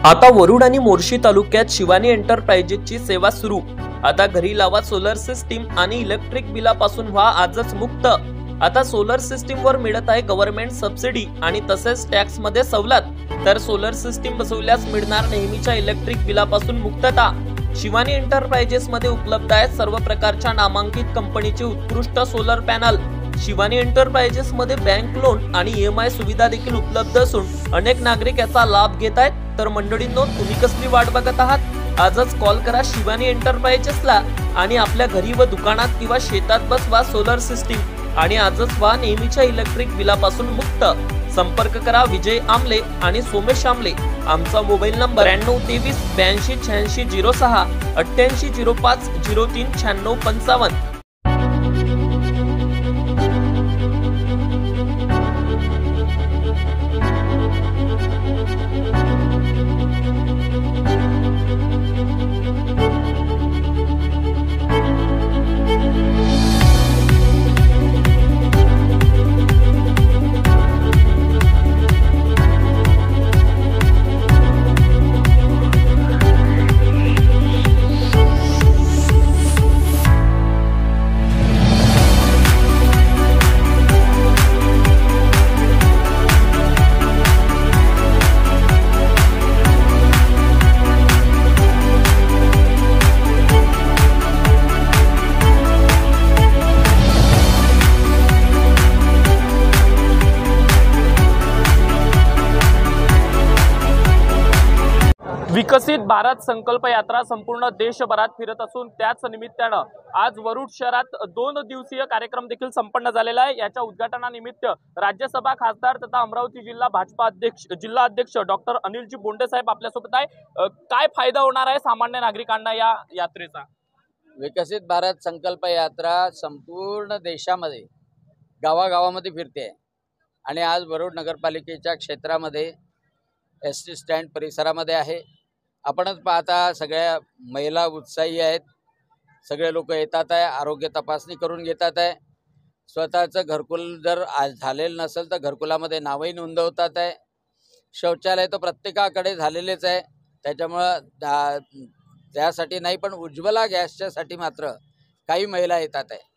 आता वरुड आणि मोर्शी तालुक्यात शिवानी एंटरप्राइजेसची सेवा सुरू। आता घरी लावा सोलर सिस्टीम आणि इलेक्ट्रिक बिलापासून व्हा आजच मुक्त। आता सोलर सिस्टीम वर मिळत आहे गव्हर्नमेंट सबसिडी आणि तसेच टॅक्स मध्ये सवलत। तर सोलर सिस्टीम बसवल्यास मिळणार नेहमीच्या इलेक्ट्रिक बिलापासून मुक्तता। शिवानी एंटरप्राइजेस मध्ये उपलब्ध आहेत सर्व प्रकारच्या नामांकित कंपनीचे उत्कृष्ट सोलर पॅनल। शिवानी एंटरप्राइजेस मध्ये बँक लोन आणि EMI सुविधा देखील उपलब्ध असून अनेक नागरिक याचा लाभ घेत आहेत। तर मंडळींनो, तुम्ही कसली वाट बघत आहात? आजच कॉल करा शिवानी एंटरप्राइजेसला आणि आपल्या घरी व दुकानात किंवा शेतात बसवा सोलर सिस्टीम आणि आजच व्हा नेहमीच्या इलेक्ट्रिक बिलापासून मुक्त। संपर्क करा विजय आमले आणि सोमेश आमले। आमचा मोबाईल नंबर 9323 82 86 06 88 05 03 96 55। विकसित भारत संकल्प यात्रा संपूर्ण देशभरात फिरत असून त्याच निमित्तानं आज वरुड शहरात 2 दिवसीय कार्यक्रम देखील संपन्न झालेला आहे। याच्या उद्घाटनानिमित्त राज्यसभा खासदार तथा अमरावती जिल्हा भाजपा जिल्हा अध्यक्ष डॉक्टर अनिलजी बोंडे साहेब आपल्यासोबत आहे। काय फायदा होणार आहे सामान्य नागरिकांना या यात्रेचा? विकसित भारत संकल्प यात्रा संपूर्ण देशामध्ये गावागावामध्ये फिरते आणि आज वरुड नगरपालिकेच्या क्षेत्रामध्ये ST स्टँड परिसरामध्ये आहे। आपणच पाहता सगळ्या महिला उत्साही आहेत, सगळे लोक येतात आहे, आरोग्य तपासणी करून घेतात आहे। स्वतःचं घरकुल जर झालेलं नसेल तर घरकुलामध्ये नावही नोंदवतात आहे। शौचालय तर प्रत्येकाकडे झालेलेच आहे, त्याच्यामुळं त्यासाठी नाही पण उज्ज्वला गॅसच्यासाठी मात्र काही महिला येतात आहे।